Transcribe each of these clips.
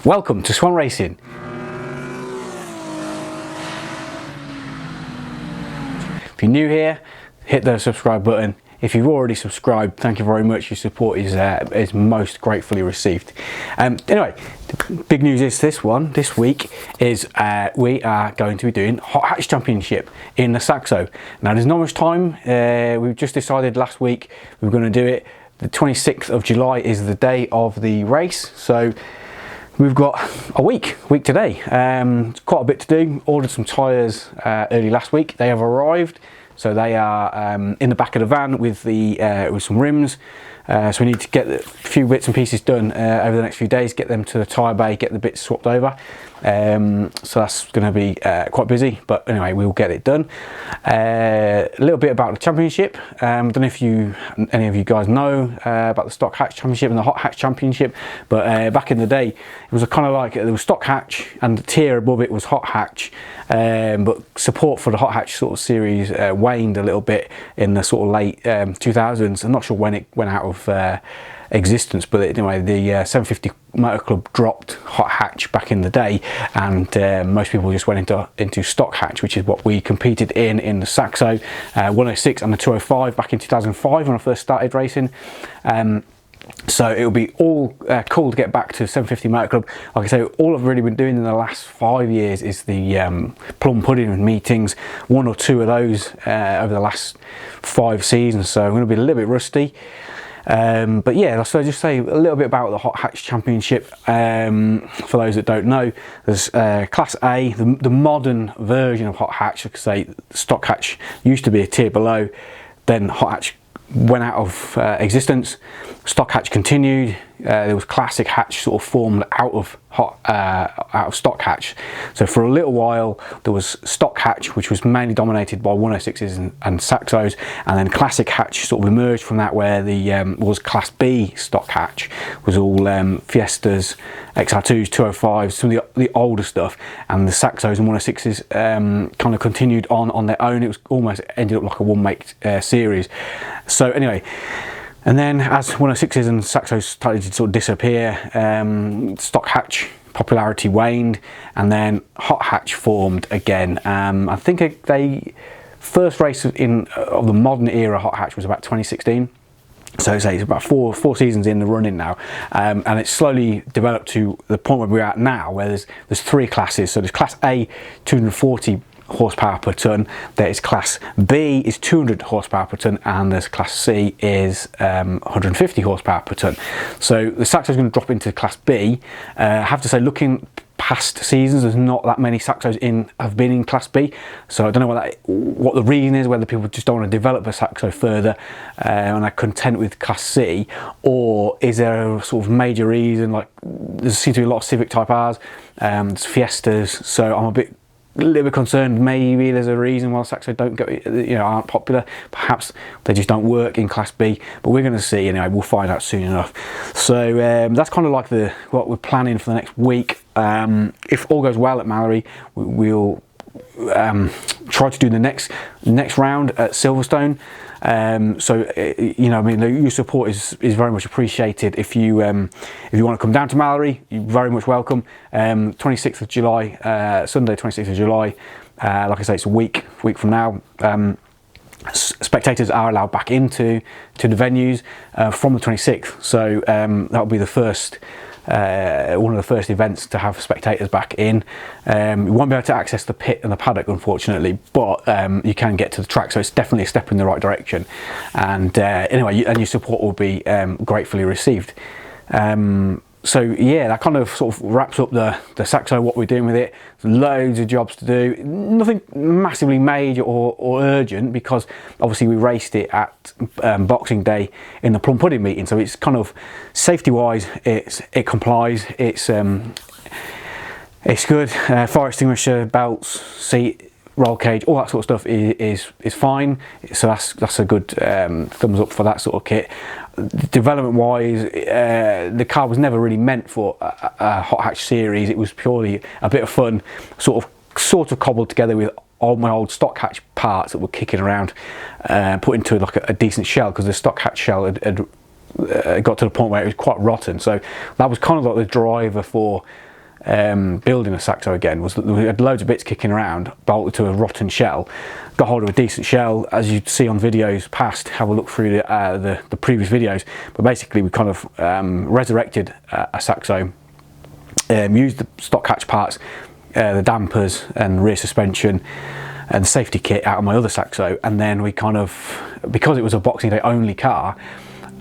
Welcome to Swan Racing. If you're new here, hit the subscribe button. If you've already subscribed, thank you very much. Your support is most gratefully received. Anyway, the big news is this week is we are going to be doing Hot Hatch Championship in the Saxo. Now there's not much time. We've just decided last week we were going to do it. The 26th of July is the day of the race, so we've got a week today. Quite a bit to do. Ordered some tyres early last week. They have arrived, so they are in the back of the van with with some rims. So we need to get a few bits and pieces done over the next few days. Get them to the tyre bay, get the bits swapped over. So that's going to be quite busy, but anyway, we'll get it done. A little bit about the championship. I don't know if any of you guys know about the Stock Hatch Championship and the Hot Hatch Championship, but back in the day, it was a kind of like there was Stock Hatch and the tier above it was Hot Hatch. But support for the Hot Hatch sort of series waned a little bit in the sort of late 2000s. I'm not sure when it went out of existence, but anyway, the 750 Motor Club dropped Hot Hatch back in the day, and most people just went into Stock Hatch, which is what we competed in the Saxo 106 and the 205 back in 2005 when I first started racing. So it'll be all cool to get back to 750 Motor Club. Like I say, all I've really been doing in the last 5 years is the plum pudding meetings, one or two of those over the last 5 seasons, so I'm going to be a little bit rusty. But yeah, so just say a little bit about the Hot Hatch Championship. For those that don't know, there's Class A, the modern version of Hot Hatch. Like I say, Stock Hatch used to be a tier below, then Hot Hatch went out of existence. Stock Hatch continued. There was Classic Hatch sort of formed out of Stock Hatch. So for a little while there was Stock Hatch, which was mainly dominated by 106s and Saxos, and then Classic Hatch sort of emerged from that, where the was Class B Stock Hatch, was all Fiestas, XR2s, 205s, some of the older stuff, and the Saxos and 106s kind of continued on their own. It was almost ended up like a one-make series. So anyway, and then as 106s and Saxos started to sort of disappear, Stock Hatch popularity waned, and then Hot Hatch formed again. I think they first race of the modern era Hot Hatch was about 2016. So it's about four seasons in the running now, and it's slowly developed to the point where we're at now, where there's 3 classes. So there's Class A, 240 horsepower per ton, there is Class B is 200 horsepower per ton, and there's Class C is 150 horsepower per ton. So the Saxo is going to drop into Class B. I have to say, looking past seasons, there's not that many Saxos have been in Class B, so I don't know what the reason is, whether people just don't want to develop a Saxo further and are content with Class C, or is there a sort of major reason, like there seems to be a lot of Civic Type R's, there's Fiestas, so I'm a little bit concerned maybe there's a reason why Saxo don't go, aren't popular. Perhaps they just don't work in Class B, but we're going to see anyway. We'll find out soon enough. So that's kind of like what we're planning for the next week. If all goes well at Mallory, we'll try to do the next round at Silverstone. Your support is very much appreciated. If you want to come down to Mallory, you're very much welcome. 26th of July, Sunday 26th of July, like I say, it's a week from now. Spectators are allowed back into the venues from the 26th, so that'll be the first one of the first events to have spectators back in. You won't be able to access the pit and the paddock, unfortunately, but you can get to the track, so it's definitely a step in the right direction. And anyway, your support will be gratefully received. So yeah, that kind of sort of wraps up the Saxo, what we're doing with it. There's loads of jobs to do, nothing massively major or urgent, because obviously we raced it at Boxing Day in the plum pudding meeting, so it's kind of safety wise it complies, it's good. Fire extinguisher, belts, seat, roll cage, all that sort of stuff is fine, so that's a good thumbs up for that sort of kit. Development wise, the car was never really meant for a Hot Hatch series. It was purely a bit of fun, sort of cobbled together with all my old Stock Hatch parts that were kicking around, put into like a decent shell, because the Stock Hatch shell had got to the point where it was quite rotten. So that was kind of like the driver for building a Saxo again, was that we had loads of bits kicking around, bolted to a rotten shell. Got hold of a decent shell, as you see on videos past. Have a look through the previous videos. But basically, we kind of resurrected a Saxo, used the stock hatch parts, the dampers and rear suspension and safety kit out of my other Saxo, and then we kind of, because it was a Boxing Day only car,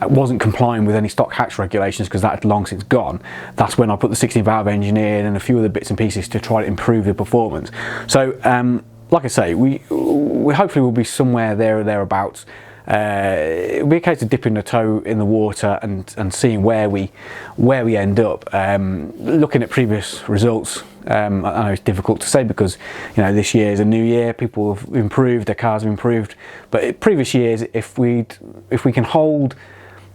it wasn't complying with any stock hatch regulations because that had long since gone. That's when I put the 16 valve engine in and a few other bits and pieces to try to improve the performance. So like I say, we hopefully will be somewhere there or thereabouts. It'll be a case of dipping the toe in the water and seeing where we end up. Looking at previous results, I know it's difficult to say because, you know, this year is a new year. People have improved, their cars have improved. But in previous years, if we can hold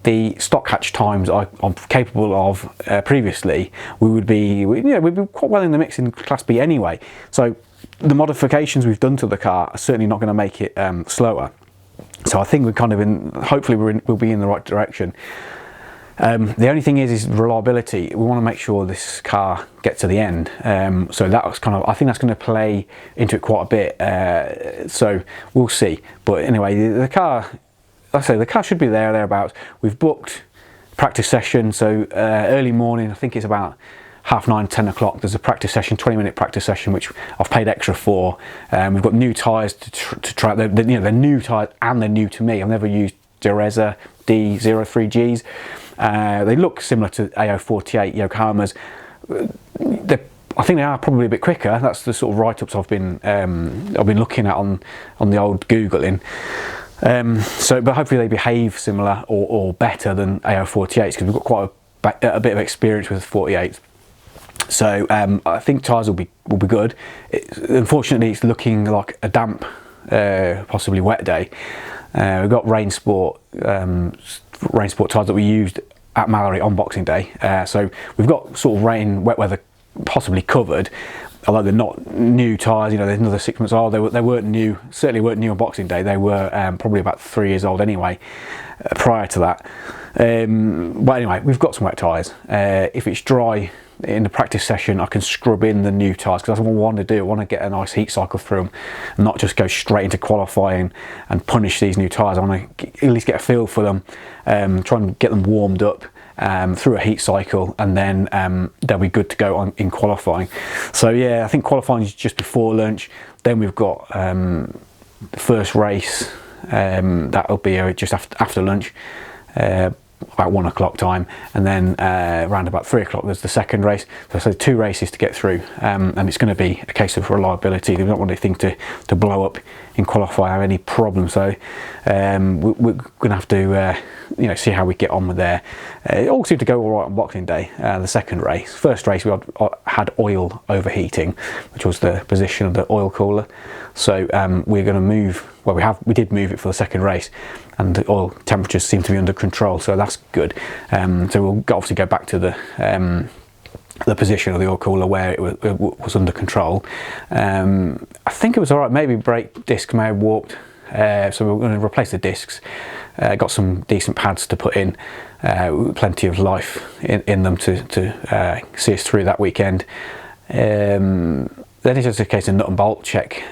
the stock hatch times I'm capable of previously, we'd be quite well in the mix in Class B anyway. So the modifications we've done to the car are certainly not going to make it slower. So I think we're kind of hopefully we'll be in the right direction. The only thing is reliability. We want to make sure this car gets to the end. So that was kind of, I think that's going to play into it quite a bit. So we'll see. But anyway, the car, like I say, the car should be there or thereabouts. We've booked practice session. So early morning, I think it's about 9:30, 10 o'clock. There's a practice session, 20-minute practice session, which I've paid extra for. We've got new tyres to try. They're new tyres and they're new to me. I've never used Dureza D03Gs. They look similar to AO48 Yokohamas. I think they are probably a bit quicker. That's the sort of write-ups I've been looking at on the old Googling. But hopefully they behave similar or better than AO48s because we've got quite a bit of experience with 48s. So I think tyres will be good. Unfortunately, it's looking like a damp, possibly wet day. We've got rain sport tyres that we used at Mallory on Boxing Day. So we've got sort of wet weather possibly covered, although they're not new tyres. You know, there's another 6 months old. They weren't new. Certainly weren't new on Boxing Day. They were probably about 3 years old anyway. Prior to that, but anyway, we've got some wet tyres. If it's dry in the practice session, I can scrub in the new tyres because that's what I want to do. I want to get a nice heat cycle through them and not just go straight into qualifying and punish these new tyres. I want to at least get a feel for them, try and get them warmed up through a heat cycle, and then they'll be good to go on in qualifying. So yeah, I think qualifying is just before lunch. Then we've got the first race. That'll be just after lunch, about 1 o'clock time, and then around about 3 o'clock there's the second race. So 2 races to get through, and it's going to be a case of reliability. They don't want anything to blow up in qualifying, have any problems. So we're going to have to see how we get on with there. It all seemed to go all right on Boxing Day. The second race, first race, we had oil overheating, which was the position of the oil cooler. So we're going to move. Well, we did move it for the second race, and the oil temperatures seem to be under control, so that's good. So we'll obviously go back to the position of the oil cooler where it was under control. I think it was all right. Maybe brake disc may have warped, so we're going to replace the discs. Got some decent pads to put in, plenty of life in them to see us through that weekend. Then it's just a case of nut and bolt check.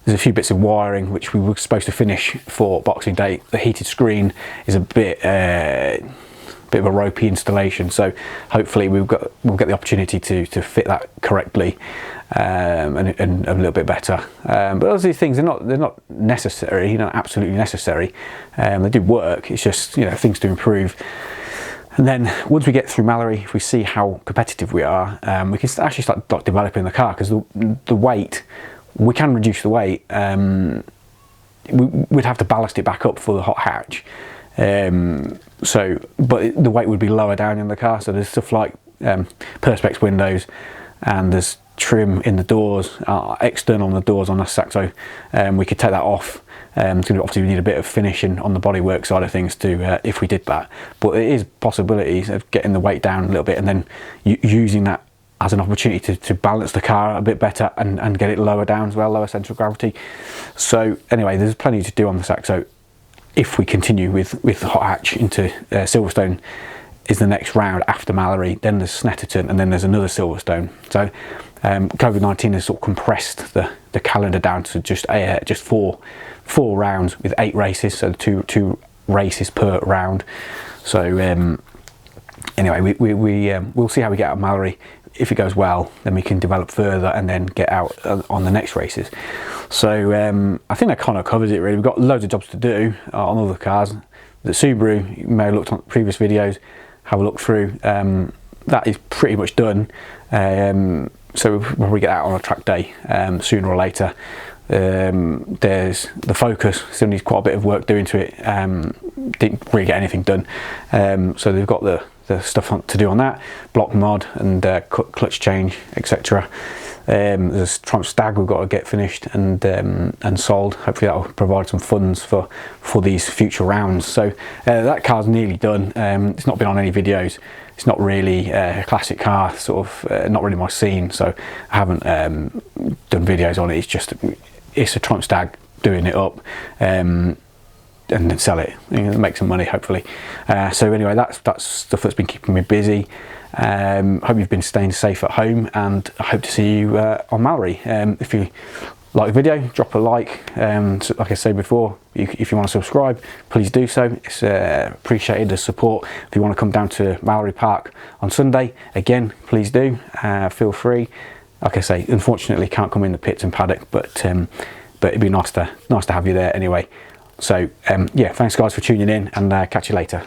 There's a few bits of wiring which we were supposed to finish for Boxing Day. The heated screen is a bit of a ropey installation, so hopefully we'll get the opportunity to fit that correctly and a little bit better. But those these things, they're not necessary, absolutely necessary. They do work. It's just things to improve. And then once we get through Mallory, if we see how competitive we are, we can actually start developing the car, because the weight, we can reduce the weight. We'd have to ballast it back up for the hot hatch. But the weight would be lower down in the car. So there's stuff like perspex windows, and there's trim in the doors, external on the doors on the Saxo. We could take that off. So obviously we need a bit of finishing on the bodywork side of things to if we did that. But it is possibilities of getting the weight down a little bit, and then using that as an opportunity to balance the car a bit better and get it lower down as well, lower centre of gravity. So anyway, there's plenty to do on the Saxo. if we continue with Hot Hatch into Silverstone, is the next round after Mallory, then there's Snetterton, and then there's another Silverstone. So COVID-19 has sort of compressed the calendar down to just four rounds with 8 races, so two races per round. So anyway, we'll see how we get out of Mallory. If it goes well, then we can develop further and then get out on the next races. So I think that kind of covers it really. We've got loads of jobs to do on other cars. The Subaru, you may have looked on previous videos, have a look through. That is pretty much done. So we'll probably get out on a track day sooner or later. There's the Focus, still needs quite a bit of work doing to it. Didn't really get anything done. So they've got the stuff to do on that, block mod and clutch change, etc. There's Trump Stag we've got to get finished and sold. Hopefully that will provide some funds for these future rounds. So that car's nearly done. It's not been on any videos. It's not really a classic car, sort of not really my scene, so I haven't done videos on it. It's a Trump Stag doing it up and then sell it, make some money hopefully. So anyway, that's stuff that's been keeping me busy. Hope you've been staying safe at home, and I hope to see you on Mallory. If you like the video, drop a like. So like I said before, if you want to subscribe, please do so. It's appreciated, the support. If you want to come down to Mallory Park on Sunday, again, please do. Feel free. Like I say, unfortunately can't come in the pits and paddock, but it'd be nice to have you there anyway. So yeah, thanks guys for tuning in, and catch you later.